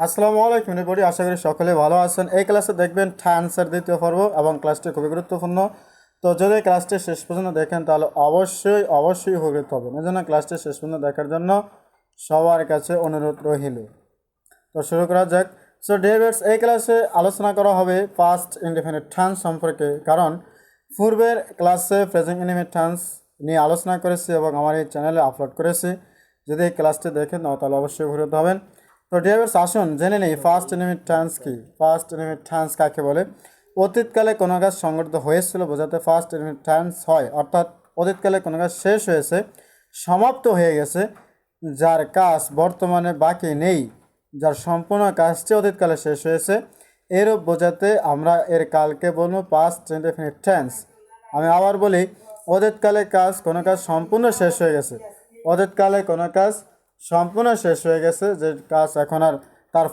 আসসালামু আলাইকুম এভরিবডি, আশা করি সকলে ভালো আছেন। এই ক্লাসে দেখবেন ঠান্সের দ্বিতীয় পর্ব এবং ক্লাসটি খুবই গুরুত্বপূর্ণ। তো যদি ক্লাসটি শেষ পর্যন্ত দেখেন তাহলে অবশ্যই উপকৃত হবেন। এই জন্য ক্লাসটি শেষ পর্যন্ত দেখার জন্য সবার কাছে অনুরোধ রইল। তো শুরু করা যাক। সো ডেভিডস, এই ক্লাসে আলোচনা করা হবে পাস্ট ইনডেফিনিট টেন্স সম্পর্কে, কারণ পূর্বের ক্লাসে প্রেজেন্ট ইনডেফিনিট টেন্স নিয়ে আলোচনা করেছি এবং আমার এই চ্যানেলে আপলোড করেছি। যদি এই ক্লাসটি দেখেন তাহলে অবশ্যই উপকৃত হবেন। তো ডেভিডস, আসুন জেনে নেই ফার্স্ট ইনডেফিনিট টেন্স কি। ফার্স্ট ইনডেফিনিট টেন্স কাকে বলে? অতীতকালে কোনো কাজ সংঘটিত হয়েছিল বোঝাতে ফার্স্ট ইনডেফিনিট টেন্স হয়, অর্থাৎ অতীতকালে কোনো কাজ শেষ হয়েছে, সমাপ্ত হয়ে গেছে, যার কাজ বর্তমানে বাকি নেই, যার সম্পূর্ণ কাজটি অতীতকালে শেষ হয়েছে, এরূপ বোঝাতে আমরা এর কালকে বলবো পাস্ট ইনডেফিনিট টেন্স। আমি আবার বলি, অতীতকালে কোনো কাজ সম্পূর্ণ শেষ হয়ে গেছে, অতীতকালে কোনো কাজ সম্পূর্ণ শেষ হয়ে গেছে, যে কাজ এখন আর তার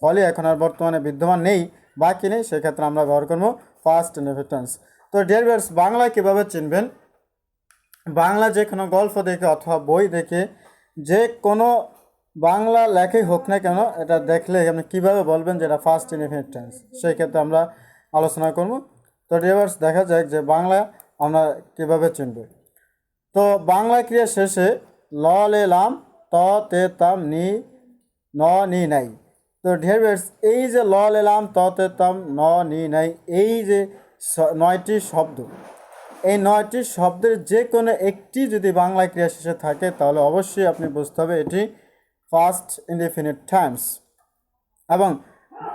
ফলই এখন আর বর্তমানে বিদ্যমান নেই, বাকি নেই, সেক্ষেত্রে আমরা ব্যবহার করবো ফার্স্ট ইনডেফিনিট টেন্স। তো ডিয়ার ভিউয়ার্স, বাংলায় কীভাবে চিনবেন? বাংলা যে কোনো গল্প দেখে অথবা বই দেখে যে কোনো বাংলা লেখাই হোক না কেন, এটা দেখলে আপনি কীভাবে বলবেন যে এটা ফার্স্ট ইনডেফিনিট টেন্স, সেই ক্ষেত্রে আমরা আলোচনা করব। তো ডিয়ার্স, দেখা যাক যে বাংলা আমরা কীভাবে চিনব। তো বাংলা ক্রিয়া শেষে ল লে লাম ত তে তাম নি ন নি নাই। তো ডিয়ার্স, এই যে ল লে লাম ত তে তাম ন নি নাই, এই যে 9টি শব্দ, এই 9টি শব্দের যে কোনো একটি যদি বাংলা ক্রিয়া শেষে থাকে তাহলে অবশ্যই আপনি বুঝতে হবে এটি ফার্স্ট ইনডেফিনিট টেন্স। এবং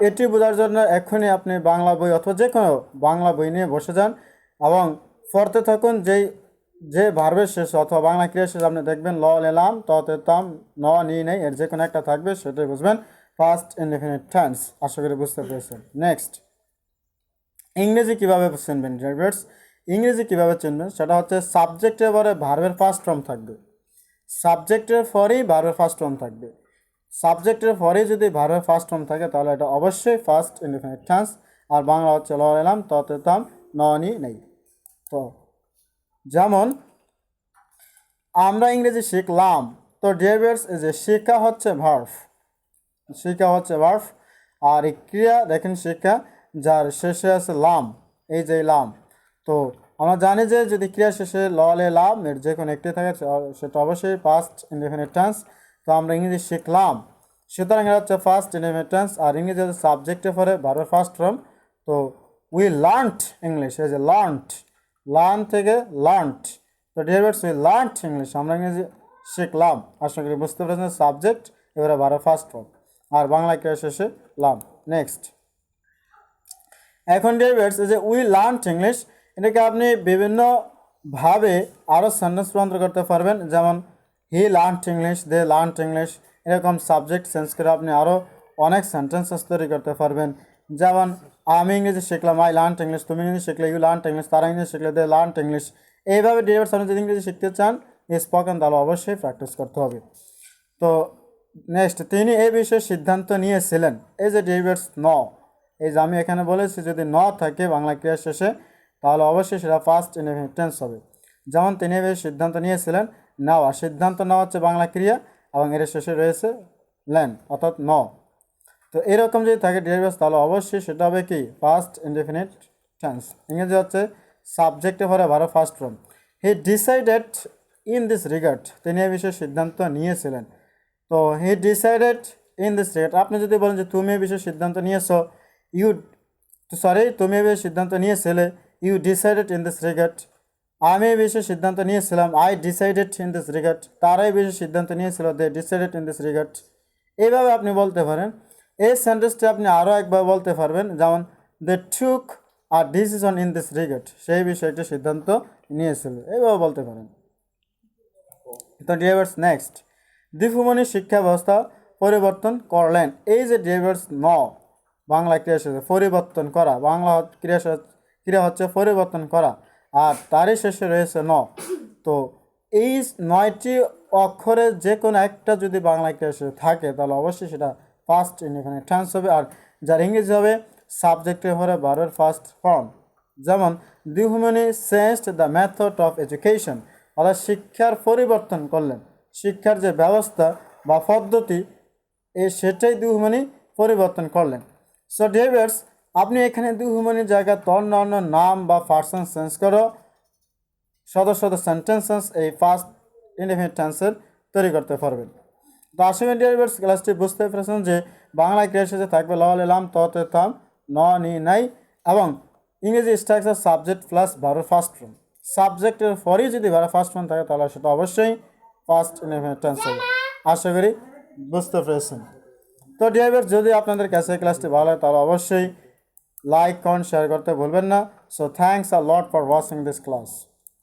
এটি বোঝার জন্য এখনই আপনি বাংলা বই অথবা যে কোনো বাংলা বই নিয়ে বসে যান এবং পড়তে থাকুন। যে ভার্বের শেষে অথবা বাংলা ক্রিয়া শেষে আপনি দেখবেন ল লেলাম ত তে তাম ন নি নেই, এর যে কোনো একটা থাকবে, সেটাই বুঝবেন ফার্স্ট ইনডেফিনিট টেন্স। আশা করি বুঝতে পেরেছেন। নেক্সট, ইংরেজি কীভাবে চিনবেন ড্রাইভার্স? ইংরেজি কীভাবে চিনবেন সেটা হচ্ছে সাবজেক্টের পরে ভার্বের ফার্স্ট ফর্ম থাকবে, সাবজেক্টের পরেই ভার্বের ফার্স্ট ফর্ম থাকবে। সাবজেক্টের পরেই যদি ভার্বের ফার্স্ট ফর্ম থাকে তাহলে এটা অবশ্যই ফার্স্ট ইনডেফিনিট টেন্স। আর বাংলা হচ্ছে ল এলাম ত তে তাম ন নি নেই। তো যেমন আমরা ইংরেজি শিখলাম, তো ড্রাইভার্স এই যে শিক্ষা হচ্ছে ভার্ব, শিক্ষা হচ্ছে ভার্ব। আর এই ক্রিয়া দেখেন শিক্ষা, যার শেষে আছে লাম, এই যে লাম। তো আমরা জানি যে যদি ক্রিয়া শেষে ল লে লাম এর যে কোনো একটি থাকে সেটা অবশ্যই ফার্স্ট ইনডেফিনিট টেন্স। তো আমরা ইংরেজি শিখলাম, সুতরাং এটা হচ্ছে ফার্স্ট ইনডেফিনিট টেন্স। আর ইংরেজি হচ্ছে সাবজেক্টের পরে ভার্বের ফার্স্ট ফর্ম। তো উই লার্নড ইংলিশ, এই যে লার্নড, লার্ন থেকে লার্নড। তো ডিয়ারস, উই লার্নড ইংলিশ, আমরা ইংরেজি শিখলাম। আশা করি বুঝতে পেরেছেন। সাবজেক্ট এবারে ভার্বের ফার্স্ট ফর্ম, আর বাংলা ক্রিয়া শেষে লাম। নেক্সট, এখন ডেভিডস এই যে উই লার্নড ইংলিশ, এটাকে আপনি বিভিন্নভাবে আরও সেন্টেন্স রূপান্তর করতে পারবেন। যেমন হি লার্নড ইংলিশ, দে লার্নড ইংলিশ, এরকম সাবজেক্ট চেঞ্জ করে আপনি আরও অনেক সেন্টেন্সেস তৈরি করতে পারবেন। যেমন আমি ইংরেজি শিখলাম, আই লার্নড ইংলিশ, তুমি ইংরেজি শিখলে ইউ লার্নড ইংলিশ, তারা ইংরেজি শিখলে দে লার্নড ইংলিশ। এইভাবে ডেভিডস আপনি যদি ইংরেজি শিখতে চান স্পোকেন, তাহলে অবশ্যই প্র্যাকটিস করতে হবে। তো নেক্সট, তিনি এই বিষয়ে সিদ্ধান্ত নিয়েছিলেন, এই যে ডেভিডস ন, এই যে আমি এখানে বলেছি যদি ন থাকে বাংলা ক্রিয়া শেষে তাহলে অবশ্যই সেটা ফার্স্ট ইনডেফিনিট টেন্স হবে। যেমন তিনি এই সিদ্ধান্ত নিয়েছিলেন, নেওয়া, সিদ্ধান্ত নেওয়া হচ্ছে বাংলা ক্রিয়া এবং এর শেষে রয়েছে লেন অর্থাৎ ন। তো এরকম যদি থাকে ডেরিভেটিভ তাহলে অবশ্যই সেটা হবে কি ফার্স্ট ইনডেফিনিট টেন্স। ইংরেজি হচ্ছে সাবজেক্টে পরে verb first form. He decided in this regard, তিনি এই বিষয়ে সিদ্ধান্ত নিয়েছিলেন। তো he decided in this regard, আপনি যদি বলেন যে তুমি এই বিষয়ে সিদ্ধান্ত নিয়েছো, তুমি এই বিষয়ে সিদ্ধান্ত নিয়েছিলে, you decided in this regard. আমি এই বিষয়ে সিদ্ধান্ত নিয়েছিলাম, I decided in this regard. তারা এই বিষয়ে সিদ্ধান্ত নিয়েছিল, they decided in this regard. এইভাবে আপনি বলতে পারেন। এই সেন্টেন্সটি আপনি আরও একবার বলতে পারবেন, যেমন দে টুক আর ডিসিশন ইন দিস রিগার্ড, সেই বিষয়ে একটি সিদ্ধান্ত নিয়েছিল, এইভাবে বলতে পারেন। তো ডিয়ার্স, নেক্সট, দীপুমণি শিক্ষা ব্যবস্থা পরিবর্তন করলেন, এই যে ডিয়ার্স ন বাংলা ক্রিয়া শেষে পরিবর্তন করা, বাংলা ক্রিয়া হচ্ছে পরিবর্তন করা, আর তারই শেষে রয়েছে ন। তো এই 9টি অক্ষরের যে কোনো একটা যদি বাংলা ক্রিয়া শেষে থাকে তাহলে অবশ্যই সেটা ফার্স্ট ইনডেফিনিট টেন্স হবে। আর যার ইংরেজি হবে সাবজেক্টের পরে ভার্বের ফার্স্ট ফর্ম। যেমন Dipu Moni changed the method of education, অর্থাৎ শিক্ষার পরিবর্তন করলেন, শিক্ষার যে ব্যবস্থা বা পদ্ধতি সেটাই দুহুমানি পরিবর্তন করলেন। সো ডিয়ার ভিউয়ার্স, আপনি এখানে দুহুমানির জায়গায় অন্য নাম বা পার্সন চেঞ্জ করো সদস্য সেন্টেন্সেস এই ফার্স্ট ইনডেফিনিট টেন্সের তৈরি করতে পারবেন। তো আশা করি ডিয়ার ভিউয়ার্স ক্লাসটি বুঝতে পেরেছেন যে বাংলা ক্রিয়া শেষে থাকবে ল লাম ততে থাম ন নি নাই এবং ইংরেজি structure subject plus verb first form. সাবজেক্টের পরই যদি ভার্ব ফার্স্ট ফর্ম থাকে তাহলে সেটা অবশ্যই ফার্স্ট ইনডেফিনিট টেন্স হবে। আশা করি বুঝতে পেরেছেন। তো ডিয়ার ভিউয়ার্স, যদি আপনাদের কাছে ক্লাসটি ভালো হয় তাহলে অবশ্যই লাইক কমেন্ট শেয়ার করতে ভুলবেন না। So thanks a lot for watching this class.